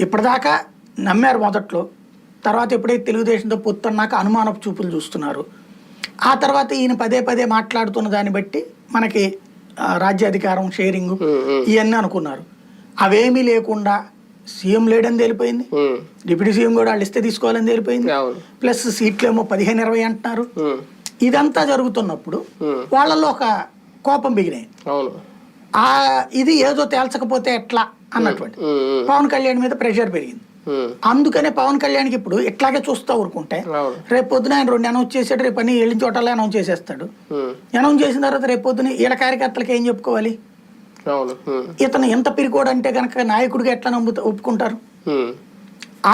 ఇప్పటిదాకా నమ్మారు మొదట్లో, తర్వాత ఎప్పుడైతే తెలుగుదేశంతో పొత్తన్నాక అనుమానపు చూపులు చూస్తున్నారు. ఆ తర్వాత ఈయన పదే పదే మాట్లాడుతున్న దాన్ని బట్టి మనకి రాజ్యాధికారం షేరింగ్ ఇవన్నీ అనుకున్నారు. అవేమీ లేకుండా సీఎం లేడని తేలిపోయింది, డిప్యూటీ సీఎం కూడా వాళ్ళు ఇస్తే తీసుకోవాలని తేలిపోయింది, ప్లస్ సీట్లు ఏమో 15-20 అంటున్నారు. ఇదంతా జరుగుతున్నప్పుడు వాళ్ళల్లో ఒక కోపం బిగినాయి. ఇది ఏదో తేల్చకపోతే ఎట్లా అన్నటువంటి పవన్ కళ్యాణ్ మీద ప్రెషర్ పెరిగింది. అందుకనే పవన్ కళ్యాణ్కి ఇప్పుడు ఇట్లాగే చూస్తూ ఊరుకుంటే రేపు పొద్దున ఆయన 2 అనౌన్స్ చేసాడు, రేపు అన్ని ఏళ్ళ చోటల్లో అనౌన్స్ చేసేస్తాడు. అనౌన్స్ చేసిన తర్వాత రేపు పొద్దున ఈడ కార్యకర్తలకు ఏం చెప్పుకోవాలి? ఇతను ఎంత పిరికోడు అంటే కనుక నాయకుడిగా ఎట్లా ఒప్పుకుంటారు?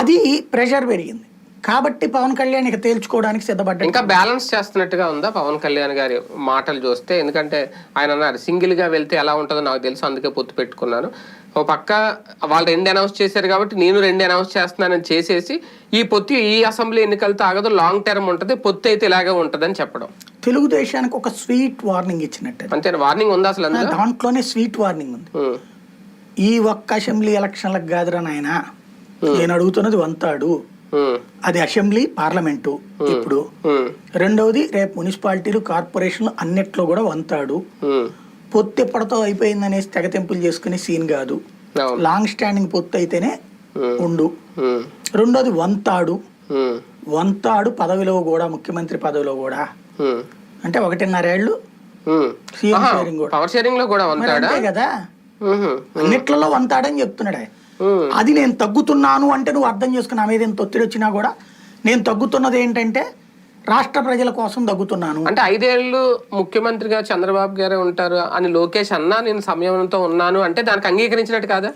అది ప్రెషర్ పెరిగింది కాబట్టి పవన్ కళ్యాణ్ ఇక తేల్చుకోవడానికి సిద్ధపడ్డాడు. ఇంకా బ్యాలెన్స్ చేస్తున్నట్టుగా ఉందా పవన్ కళ్యాణ్ గారి మాటలు చూస్తే? ఎందుకంటే ఆయన అన్నారు సింగిల్ గా వెళ్తే ఎలా ఉంటుందో నాకు తెలుసు, అందుకే పొత్తు పెట్టుకున్నాను. ఓ పక్క వాళ్ళు 2 అనౌన్స్ చేశారు కాబట్టి నేను 2 అనౌన్స్ చేస్తున్నానని చేసేసి ఈ పొత్తు ఈ అసెంబ్లీ ఎన్నికలతో ఆగదు, లాంగ్ టర్మ్ ఉంటుంది, పొత్తు అయితే ఇలాగే ఉంటదని చెప్పడం తెలుగుదేశానికి ఒక స్వీట్ వార్నింగ్ ఇచ్చినట్టు. అంతే వార్నింగ్ ఉంది అసలు? దాంట్లోనే స్వీట్ వార్నింగ్ ఉంది. ఈ ఒక్క అసెంబ్లీ ఎలక్షన్లకు కాదురా నాయన, నేను అడుగుతున్నది వంతాడు. అది అసెంబ్లీ పార్లమెంటు ఇప్పుడు. రెండవది రేపు మున్సిపాలిటీలు కార్పొరేషన్లు అన్నిట్లో కూడా వంతాడు. పొత్తు ఎప్పటితో అయిపోయిందనేసి తెగతెంపులు చేసుకునే సీన్ కాదు. లాంగ్ స్టాండింగ్ పొత్తు అయితేనే ఉండు. రెండోది వంతాడు పదవిలో కూడా, ముఖ్యమంత్రి పదవిలో కూడా అంటే 1.5 ఏళ్ళు సీఎం షేరింగ్ కూడా, పవర్ షేరింగ్ లో కూడా అంతే కదా. అన్నిట్లలో వంతాడని చెప్తున్నాడే. అది నేను తగ్గుతున్నాను అంటే నువ్వు అర్థం చేసుకుని నా మీద ఎంత ఒత్తిడి వచ్చినా కూడా నేను తగ్గుతున్నది ఏంటంటే రాష్ట్ర ప్రజల కోసం తగ్గుతున్నాను. అంటే 5 ఏళ్ళు ముఖ్యమంత్రిగా చంద్రబాబు గారే ఉంటారు అని లోకేష్ అన్నా నేను సంయమనంతో ఉన్నాను అంటే దానికి అంగీకరించినట్టు కాదా?